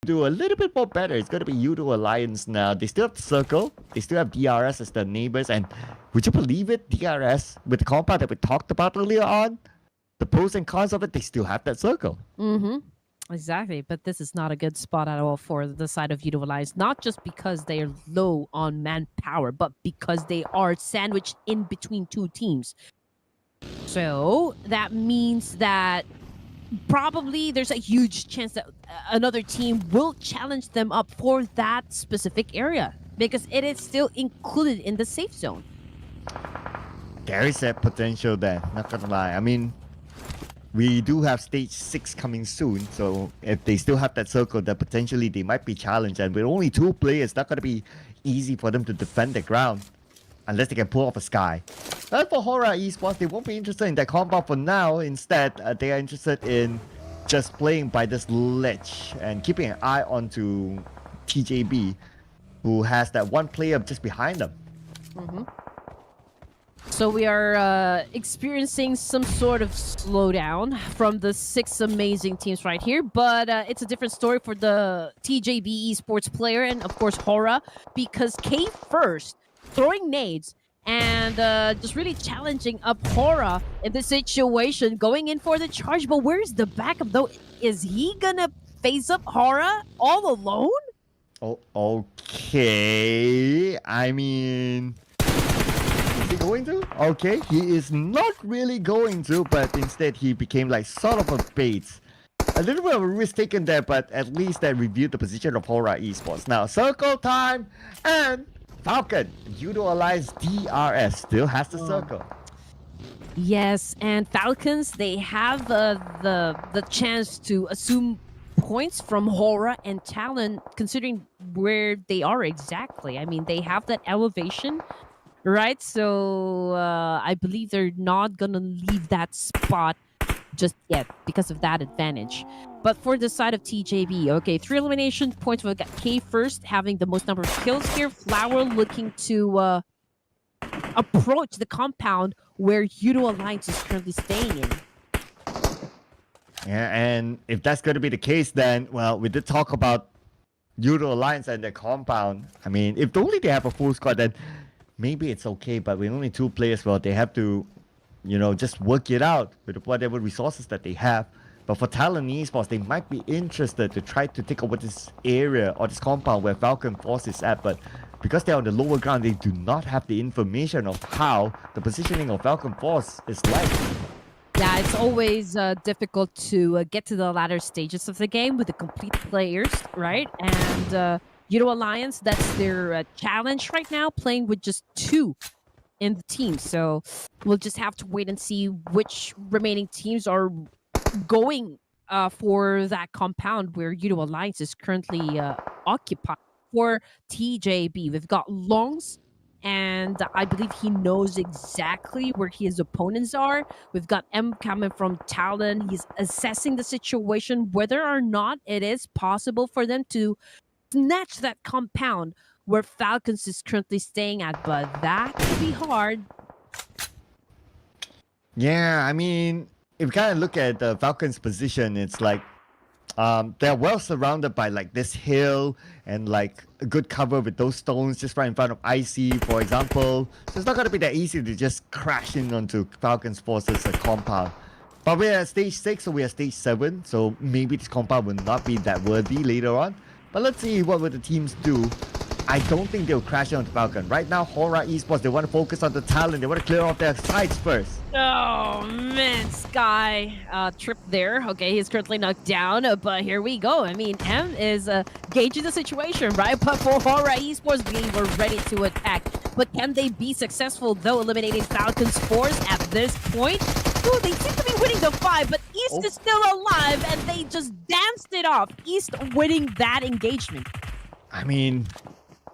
do a little bit more better. It's going to be YOODO Alliance now. They still have the Circle. They still have DRS as their neighbors. And would you believe it? DRS, with the compound that we talked about earlier on, the pros and cons of it, they still have that Circle. Mm-hmm. Exactly, but this is not a good spot at all for the side of YOODO Alliance. Not just because they are low on manpower, but because they are sandwiched in between two teams. So that means that probably there's a huge chance that another team will challenge them up for that specific area because it is still included in the safe zone. There is that potential there, not gonna lie. I mean, we do have stage 6 coming soon, so if they still have that Circle, then potentially they might be challenged. And with only 2 players, it's not going to be easy for them to defend the ground unless they can pull off a Sky. But for HORAA Esports, they won't be interested in that compound for now. Instead, they are interested in just playing by this ledge and keeping an eye onto TJB, who has that one player just behind them. Mm-hmm. So we are experiencing some sort of slowdown from the 6 amazing teams right here, but it's a different story for the TJB esports player and of course HORAA, because K first throwing nades and just really challenging up HORAA in this situation, going in for the charge. But where's the backup though? Is he gonna face up HORAA all alone? Oh, okay. I mean, is he going to? Okay, he is not really going to, but instead he became like sort of a bait. A little bit of a risk taken there, but at least that reviewed the position of HORAA Esports. Now, Circle time and FALCON. YOODO Alliance DRS still has the Circle. Yes, and Falcons, they have the chance to assume points from HORAA and Talon, considering where they are exactly. I mean, they have that elevation, right? So I believe they're not gonna leave that spot just yet because of that advantage. But for the side of TJB, okay, 3 elimination points. We've got K first having the most number of kills here. Flower looking to approach the compound where YOODO Alliance is currently staying in. Yeah, and if that's going to be the case, then, well, we did talk about YOODO Alliance and their compound. I mean, if only they have a full squad, then maybe it's okay. But with only 2 players, well, they have to, you know, just work it out with whatever resources that they have. But for Talon Esports, they might be interested to try to take over this area or this compound where Falcon Force is at. But because they're on the lower ground, they do not have the information of how the positioning of Falcon Force is like. Yeah, it's always difficult to get to the latter stages of the game with the complete players, right? And YOODO Alliance, that's their challenge right now, playing with just 2 in the team. So we'll just have to wait and see which remaining teams are going for that compound where YOODO Alliance is currently occupied. For TJB, we've got Longs, and I believe he knows exactly where his opponents are. We've got M coming from Talon. He's assessing the situation, whether or not it is possible for them to snatch that compound where Falcons is currently staying at, but that could be hard. Yeah, I mean, if you kind of look at the Falcons' position, it's like they're well surrounded by like this hill and like a good cover with those stones just right in front of IC, for example. So it's not going to be that easy to just crash in onto Falcons' forces compound. But we're at stage 6, so we're at stage 7. So maybe this compound will not be that worthy later on. But let's see what will the teams do. I don't think they'll crash onto Falcon. Right now, HORAA Esports, they want to focus on the talent. They want to clear off their sides first. Oh, man, Sky tripped there. Okay, he's currently knocked down, but here we go. I mean, M is gauging the situation, right? But for HORAA Esports, we were ready to attack. But can they be successful, though, eliminating Falcon's force at this point? Ooh, they seem to be winning the 5, but East is still alive, and they just danced it off. East winning that engagement. I mean,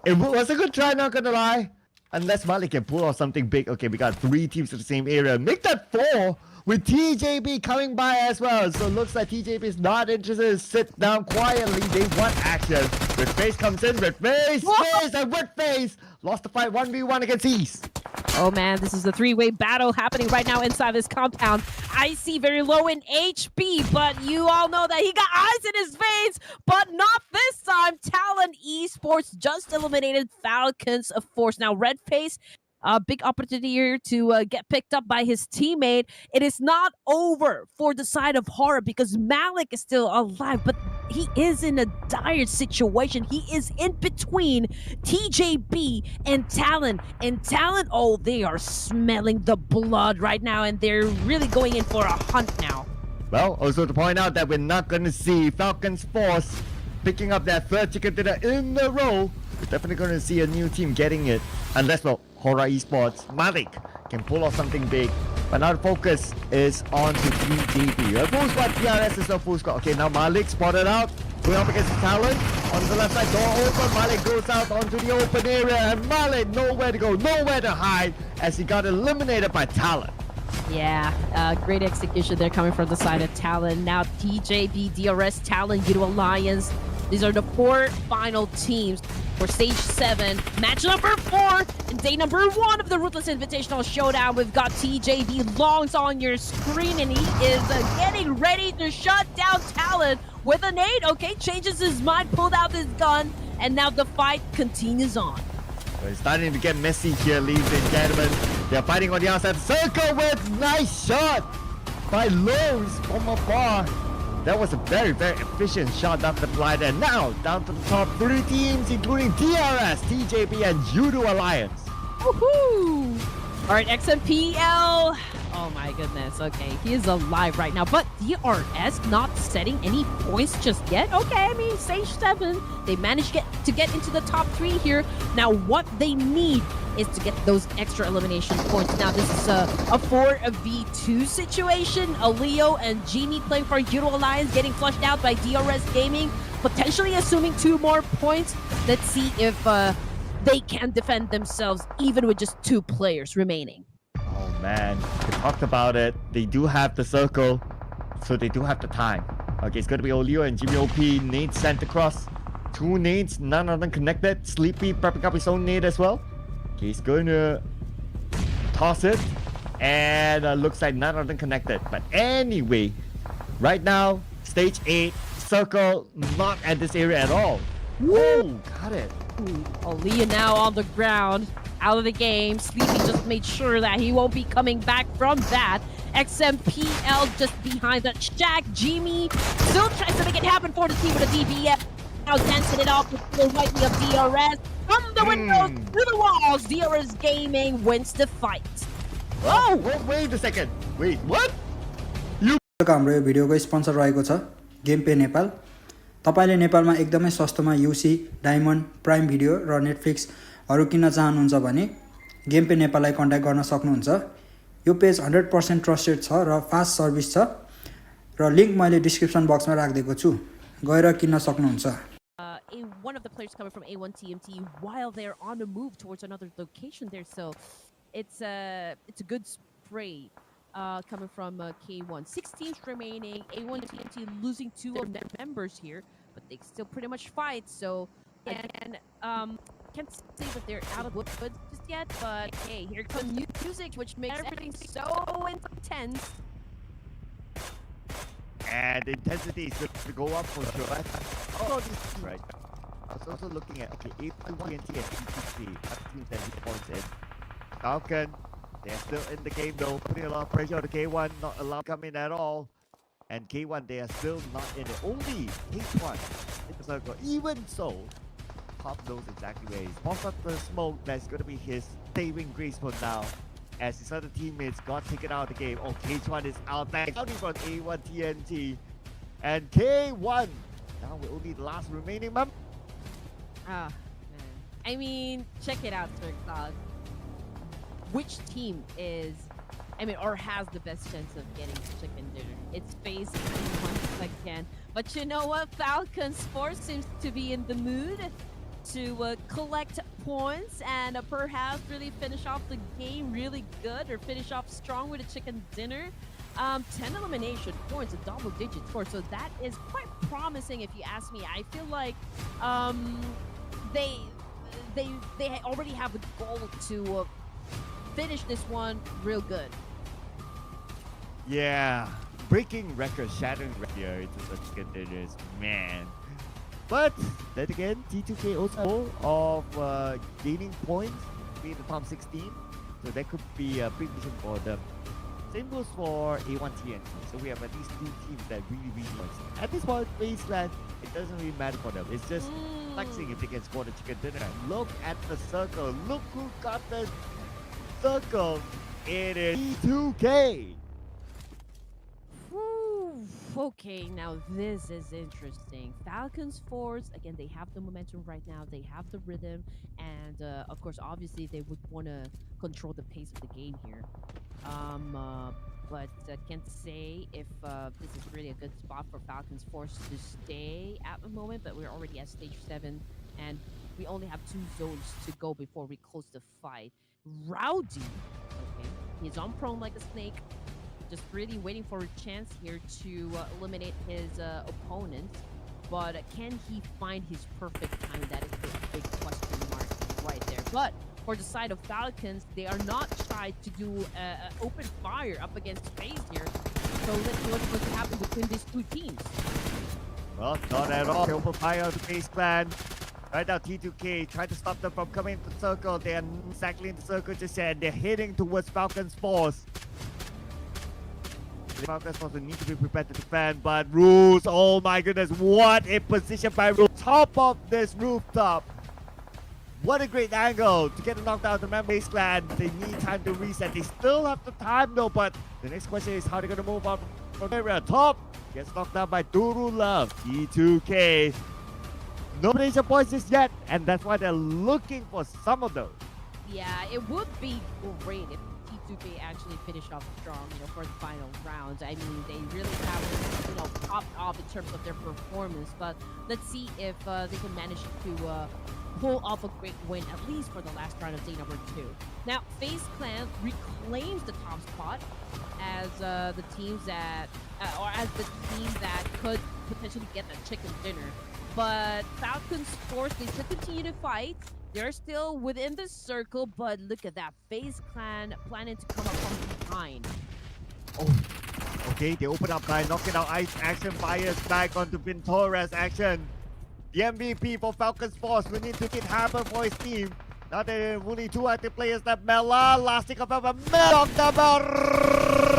it was a good try, not gonna lie. Unless Malik can pull off something big. Okay, we got 3 teams in the same area. Make that 4 with TJB coming by as well. So it looks like TJB is not interested. Sit down quietly. They want action. Red Face comes in. Red Face, Face, and Red Face lost the fight 1v1 against East. Oh man, this is the three-way battle happening right now inside this compound. Icy very low in HP, but you all know that he got ice in his veins, but not this time. Talon Esports just eliminated Falcons of Force. Now, Red Face, a big opportunity here to get picked up by his teammate. It is not over for the side of HORAA because Malik is still alive, but he is in a dire situation. He is in between TJB and Talon. And Talon, oh, they are smelling the blood right now, and they're really going in for a hunt now. Well, also to point out that we're not going to see Falcons Force picking up that third chicken dinner in a row. We're definitely going to see a new team getting it. Unless, well, HORAA Esports, Malik can pull off something big. But now the focus is on to TJB. Full squad, TRS is not full squad. Okay, now Malik spotted out. Going up against Talon. On the left side, door open. Malik goes out onto the open area. And Malik, nowhere to go, nowhere to hide as he got eliminated by Talon. Yeah, great execution there coming from the side of Talon. Now TJB, DRS, Talon, YOODO Alliance. These are the 4 final teams for Stage 7, match number 4, and day number 1 of the Ruthless Invitational Showdown. We've got TJB Longs on your screen, and he is getting ready to shut down Talon with a nade. Okay, changes his mind, pulled out his gun, and now the fight continues on. It's starting to get messy here, ladies and gentlemen. They're fighting on the outside circle with nice shot by Lowe's from afar. That was a very, very efficient shot down to the flight. And now down to the top 3 teams, including DRS, TJB, and YOODO Alliance. Woohoo! All right, XMPL. Oh my goodness. Okay, he is alive right now. But DRS not setting any points just yet. Okay, I mean, Stage 7, they managed to get into the top 3 here. Now, what they need is to get those extra elimination points. Now, this is a 4v2 situation. Leo and Genie playing for YOODO Alliance, getting flushed out by DRS Gaming, potentially assuming 2 more points. Let's see if they can defend themselves, even with just 2 players remaining. Oh man, we talked about it. They do have the circle, so they do have the time. Okay, it's going to be Oleo and Jimmy OP. Nades sent across. 2 nades, none of them connected. Sleepy prepping up his own nade as well. Okay, he's going to toss it. And looks like none of them connected. But anyway, right now, Stage 8, circle not at this area at all. Whoa, got it. Oleo now on the ground, out of the game. Sleepy just made sure that he won't be coming back from that. XMPL just behind the shack. Jimmy still tries to make it happen for the team with a DBF. Now dancing it off with the whitey of DRS. From the windows to the walls, DRS Gaming wins the fight. Oh, wait a second. Wait, what? हाम्रो यो भिडियोको sponsor रहेको छ game पे नेपाल। तपाईले नेपालमा एकदमै सस्तोमा युसी, diamond, prime video र नेटफ्लिक्सहरु किन्न चाहनुहुन्छ भने गेम पे नेपाललाई कन्ट्याक्ट गर्न सक्नुहुन्छ। यो पेज 100% ट्रस्टेड छ र फास्ट सर्भिस छ र लिंक मैले डिस्क्रिप्सन बक्समा राखिदिएको छु, गएर किन्न सक्नुहुन्छ। One of the players coming from A1 TMT while they're on the move towards another location there, so it's a good spray coming from K1. 6 teams remaining. A1 TMT losing 2 of their members here, but they still pretty much fight. So again, can't say that they're out of woods just yet, but hey, here comes music, which makes everything so intense. And the intensity is going to go up for sure. Oh, this is right. I was also looking at, okay, A1 TNT and ETC. Teams that hit points in. Falcon, they're still in the game though, putting a lot of pressure on the K1, not allowed to come in at all. And K1, they are still not in it. Only H1 in the circle. Even so, Pop knows exactly where he's. Pops up the smoke, that's going to be his saving grace for now. As his other teammates got taken out of the game. Oh, K1 is out there, coming from A1 TNT. And K1, now we're only the last remaining member. Ah, man. I mean, check it out, Sir Cloud. Which team is, or has the best chance of getting chicken dinner? It's FaZe once again. But you know what? Falcon Sports seems to be in the mood to collect points and perhaps really finish off the game really good or finish off strong with a chicken dinner. 10 elimination points, a double-digit score, so that is quite promising if you ask me. I feel like they already have a goal to finish this one real good. Yeah, breaking records, shattering records. It's such contenders, man. But then again, T2K also of gaining points, being the top 16, so that could be a big mission for them. Same goes for A1 TNT. So we have at least two teams that really points. At this point, Wasteland, it doesn't really matter for them. It's just flexing if they can score the chicken dinner. Look at the circle. Look who got the circle. It is T2K. Whew. Okay, now this is interesting. Falcons Force, again, they have the momentum right now. They have the rhythm. And, of course, obviously, they would want to control the pace of the game here. But can't say if this is really a good spot for Falcons Force to stay at the moment. But we're already at stage 7, and we only have 2 zones to go before we close the fight. Rowdy, okay, he's on prone like a snake, just really waiting for a chance here to eliminate his opponent. But can he find his perfect time? That is the big question mark right there. But for the side of Falcons, they are not shy to do open fire up against FaZe here. So let's see what's going to happen between these two teams. Well, not at all. Open fire on the FaZe clan. Right now, T2K trying to stop them from coming into the circle. They are exactly in the circle just yet. They're heading towards Falcons Force. The Falcons Force will need to be prepared to defend, but Rules, oh my goodness, what a position by Rules. Top of this rooftop. What a great angle to get a knockdown to the FaZe clan. They need time to reset. They still have the time though, but the next question is how they're going to move on from area. Top gets knocked down by Duru Love. T2K. No nomination points just yet, and that's why they're looking for some of those. Yeah, it would be great if T2K actually finish off strong, for the final round. I mean, they really have, popped off in terms of their performance, but let's see if they can manage to pull off a great win, at least for the last round of day number 2. Now, FaZe Clan reclaims the top spot as the teams that, or as the team that could potentially get the chicken dinner. But Falcons Force, they still continue to fight. They're still within the circle, but look at that. FaZe Clan planning to come up from behind. Oh, okay, they open up by knocking out Ice action, fires back onto Pintorres action. The MVP for Falcons Force will need to get happen for his team. Now there are only 2 active players left. Mela, lasting of a knocked about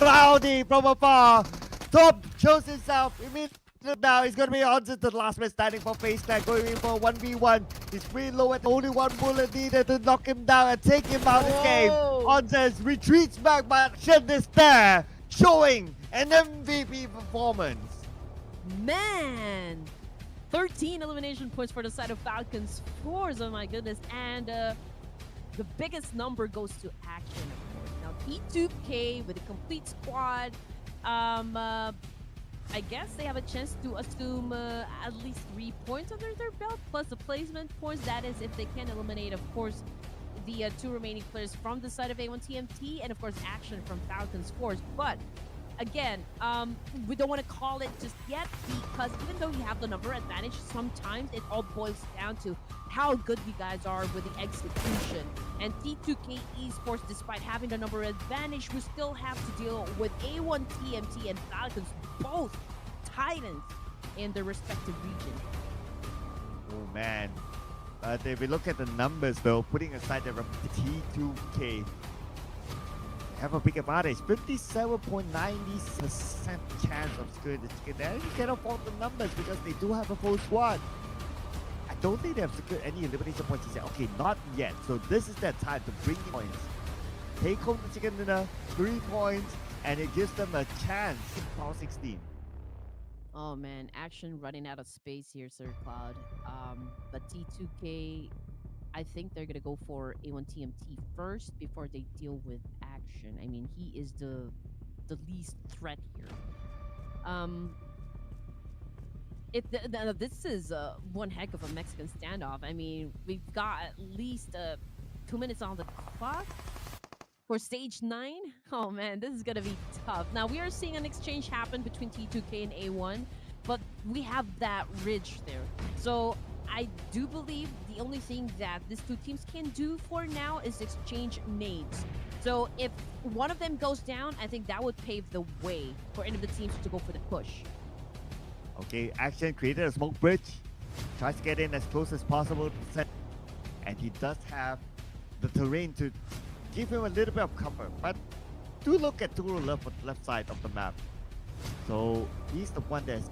Rowdy from afar. Top shows himself immediately. Now he's going to be on to the last man standing for FaZe Clan, going in for 1v1. He's pretty low at only 1 bullet needed to knock him down and take him out of the game. Onzes retreats back, but Shen is there, showing an MVP performance. Man! 13 elimination points for the side of Falcons Force, oh my goodness. And the biggest number goes to Action, of course. Now, T2K with a complete squad. I guess they have a chance to assume at least 3 points under their belt, plus the placement points. That is if they can eliminate, of course, the 2 remaining players from the side of A1 TMT, and of course, Action from Falcons Force. But again, we don't want to call it just yet, because even though you have the number advantage, sometimes it all boils down to how good you guys are with the execution. And T2K Esports, despite having the number advantage, we still have to deal with A1 TMT and Falcons, both titans in their respective region. Oh man. But if we look at the numbers though, putting aside the T2K, have a big advantage. 57.90% chance of scoring the chicken there. You can't afford the numbers because they do have a full squad. I don't think they have secured any elimination points yet. Okay, not yet. So this is their time to bring in points. Take home the chicken dinner, 3 points, and it gives them a chance in power 16. Oh man, Action running out of space here, Sir Cloud. But T2K, I think they're gonna go for A1 TMT first before they deal with Action. I mean, he is the least threat here. This is one heck of a Mexican standoff. I mean, we've got at least 2 minutes on the clock for stage 9. Oh man, this is gonna be tough. Now we are seeing an exchange happen between T2K and A1, but we have that ridge there. So I do believe the only thing that these two teams can do for now is exchange nades. So if one of them goes down, I think that would pave the way for any of the teams to go for the push. Okay, Action created a smoke bridge. Tries to get in as close as possible to the center. And he does have the terrain to give him a little bit of cover. But do look at TURULOVE on the left side of the map. So he's the one that's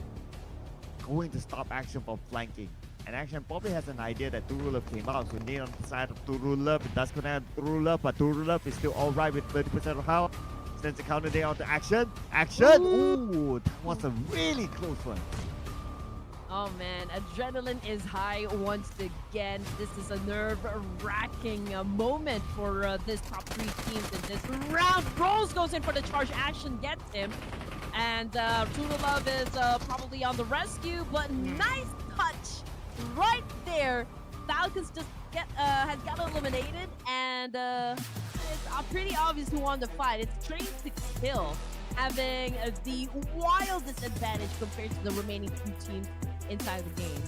going to stop Action from flanking. And Action probably has an idea that TURULOVE came out. So nade on the side of TURULOVE. It does connect TURULOVE, but TURULOVE is still alright with 30% of health. Sends the counter there onto Action. Action! Ooh, that was a really close one. Oh man, adrenaline is high once again. This is a nerve-wracking moment for this top three teams in this round. Rose goes in for the charge. Action gets him. And TURULOVE is probably on the rescue, but nice touch right there. Falcons just has got eliminated, and it's pretty obvious who won the fight. It's Train to Kill having the wildest advantage compared to the remaining two teams inside the game.